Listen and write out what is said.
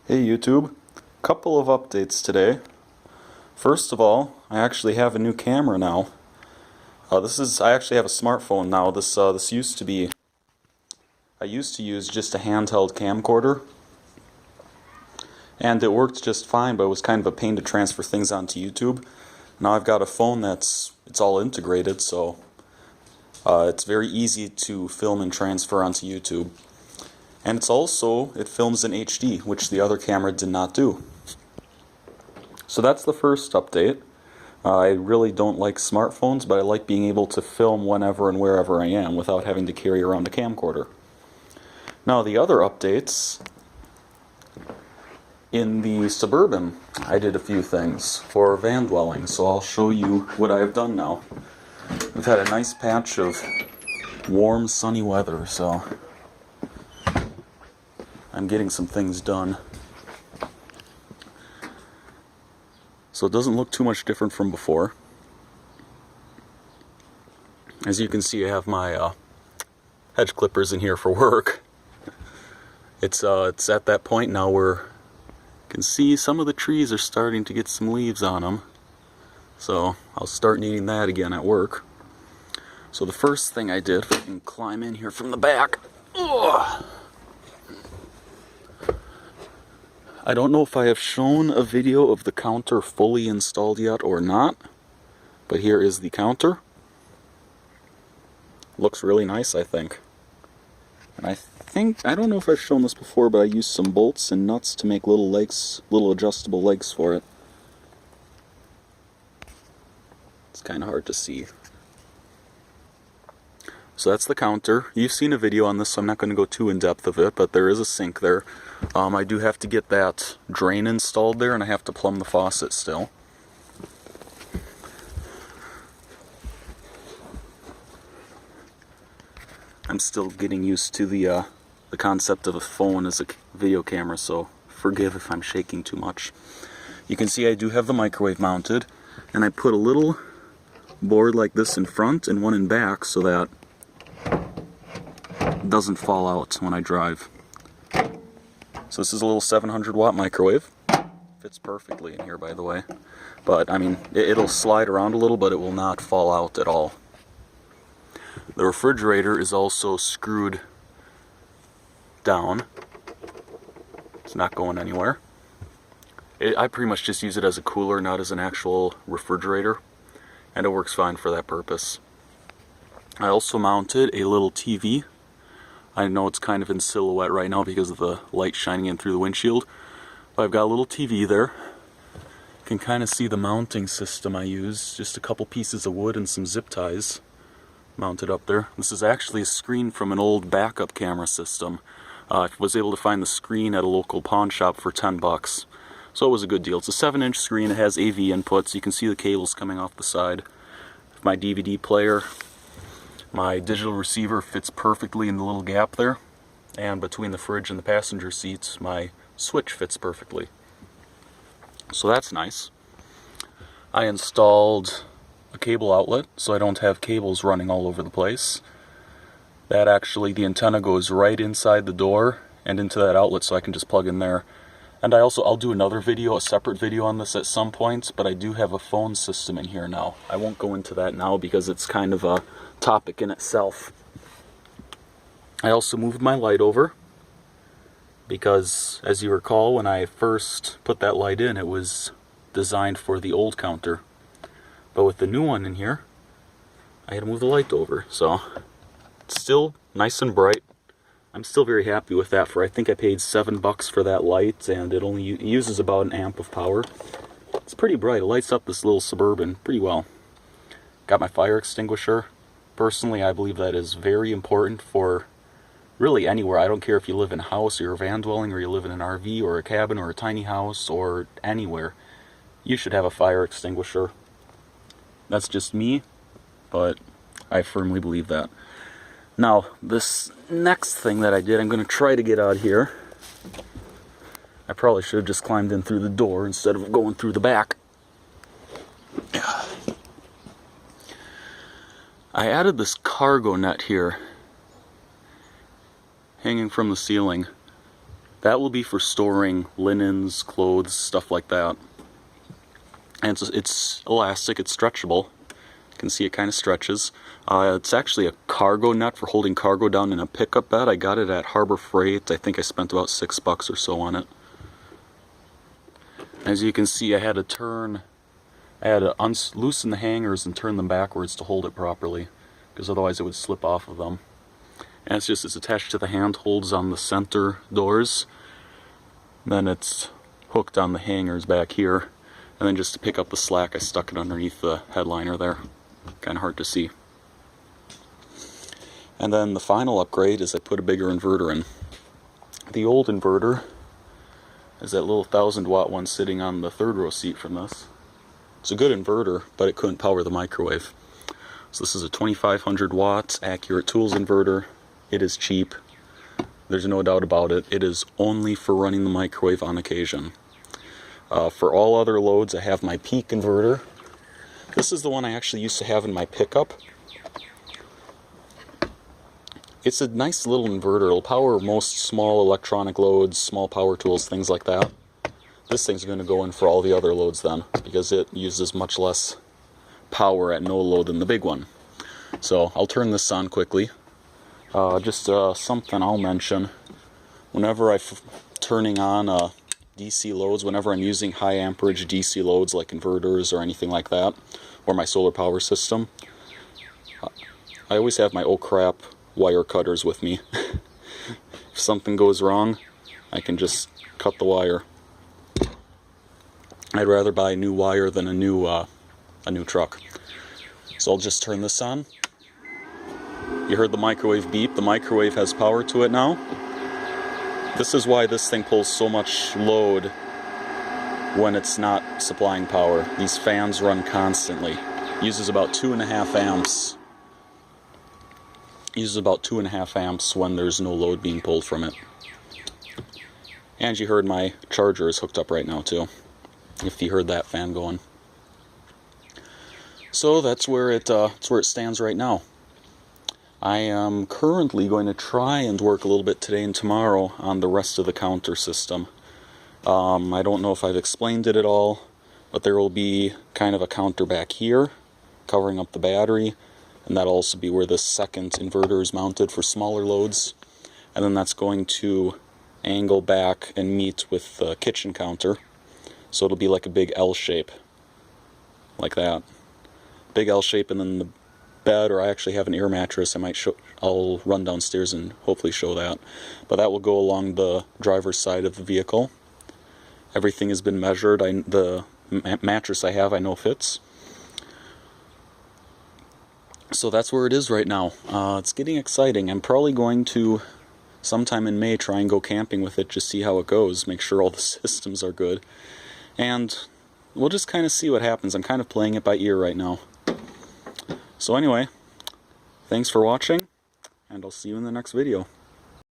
Hey YouTube, couple of updates today. First of all, I actually have a new camera now. I actually have a smartphone now. This used to be, I used to use just a handheld camcorder, and it worked just fine, but it was kind of a pain to transfer things onto YouTube. Now I've got a phone it's all integrated, so it's very easy to film and transfer onto YouTube. And it films in HD, which the other camera did not do. So that's the first update. I really don't like smartphones, but I like being able to film whenever and wherever I am without having to carry around a camcorder. Now the other updates, in the Suburban, I did a few things for van dwelling, so I'll show you what I have done now. We've had a nice patch of warm, sunny weather, so I'm getting some things done. So it doesn't look too much different from before. As you can see, I have my hedge clippers in here for work. It's at that point now where you can see some of the trees are starting to get some leaves on them. So I'll start needing that again at work. So the first thing I did, if I can climb in here from the back. Ugh. I don't know if I have shown a video of the counter fully installed yet or not, but here is the counter. Looks really nice, I think. And I don't know if I've shown this before, but I used some bolts and nuts to make little legs, little adjustable legs for it. It's kind of hard to see. So that's the counter. You've seen a video on this, so I'm not going to go too in depth of it, but there is a sink there. I do have to get that drain installed there, and I have to plumb the faucet still. I'm still getting used to the concept of a phone as a video camera, so forgive if I'm shaking too much. You can see I do have the microwave mounted, and I put a little board like this in front and one in back so that it doesn't fall out when I drive. So this is a little 700 watt microwave. Fits perfectly in here, by the way. But I mean, it'll slide around a little, but it will not fall out at all. The refrigerator is also screwed down. It's not going anywhere. I pretty much just use it as a cooler, not as an actual refrigerator, and it works fine for that purpose. I also mounted a little TV. I know it's kind of in silhouette right now because of the light shining in through the windshield, but I've got a little TV there. You can kind of see the mounting system I use, just a couple pieces of wood and some zip ties mounted up there. This is actually a screen from an old backup camera system. I was able to find the screen at a local pawn shop for 10 bucks. So it was a good deal. It's a 7-inch screen, it has AV inputs, you can see the cables coming off the side. My DVD player, my digital receiver fits perfectly in the little gap there, and between the fridge and the passenger seats, my switch fits perfectly. So that's nice. I installed a cable outlet so I don't have cables running all over the place. That actually, the antenna goes right inside the door and into that outlet, so I can just plug in there. And I'll do another video, a separate video on this at some point, but I do have a phone system in here now. I won't go into that now because it's kind of a topic in itself. I also moved my light over because, as you recall, when I first put that light in, it was designed for the old counter. But with the new one in here, I had to move the light over. So it's still nice and bright. I'm still very happy with that. I think I paid 7 bucks for that light, and it only uses about an amp of power. It's pretty bright. It lights up this little Suburban pretty well. Got my fire extinguisher. Personally, I believe that is very important for really anywhere. I don't care if you live in a house or you're a van dwelling, or you live in an RV or a cabin or a tiny house or anywhere. You should have a fire extinguisher. That's just me, but I firmly believe that. Now, this next thing that I did, I'm going to try to get out here. I probably should have just climbed in through the door instead of going through the back. I added this cargo net here, hanging from the ceiling. That will be for storing linens, clothes, stuff like that. And it's elastic, it's stretchable. You can see it kind of stretches. It's actually a cargo net for holding cargo down in a pickup bed. I got it at Harbor Freight. I think I spent about $6 or so on it. As you can see, I had to loosen the hangers and turn them backwards to hold it properly, because otherwise it would slip off of them. And it's attached to the handholds on the center doors. Then it's hooked on the hangers back here. And then just to pick up the slack, I stuck it underneath the headliner there. Kind of hard to see. And then the final upgrade is I put a bigger inverter in. The old inverter is that little 1000-watt one sitting on the third row seat from this. It's a good inverter, but it couldn't power the microwave. So this is a 2500 watts Accurate Tools inverter. It is cheap. There's no doubt about it. It is only for running the microwave on occasion. For all other loads, I have my peak inverter. This is the one I actually used to have in my pickup. It's a nice little inverter. It'll power most small electronic loads, small power tools, things like that. This thing's going to go in for all the other loads then, because it uses much less power at no load than the big one. So I'll turn this on quickly. Just something I'll mention. Whenever I'm turning on DC loads, whenever I'm using high amperage DC loads like inverters or anything like that, or my solar power system, I always have my oh crap wire cutters with me. If something goes wrong, I can just cut the wire. I'd rather buy a new wire than a new truck. So I'll just turn this on. You heard the microwave beep. The microwave has power to it now. This is why this thing pulls so much load when it's not supplying power. These fans run constantly. It uses about 2.5 amps. It uses about 2.5 amps when there's no load being pulled from it. And you heard my charger is hooked up right now too, if you heard that fan going. So that's where it stands right now. I am currently going to try and work a little bit today and tomorrow on the rest of the counter system. I don't know if I've explained it at all, but there will be kind of a counter back here covering up the battery, and that'll also be where the second inverter is mounted for smaller loads. And then that's going to angle back and meet with the kitchen counter, so it'll be like a big L shape, like that. Big L shape, and then the bed, or I actually have an air mattress. I'll run downstairs and hopefully show that. But that will go along the driver's side of the vehicle. Everything has been measured. The mattress I have, I know fits. So that's where it is right now. It's getting exciting. I'm probably going to, sometime in May, try and go camping with it, just see how it goes, make sure all the systems are good. And we'll just kind of see what happens. I'm kind of playing it by ear right now. So anyway, thanks for watching, and I'll see you in the next video.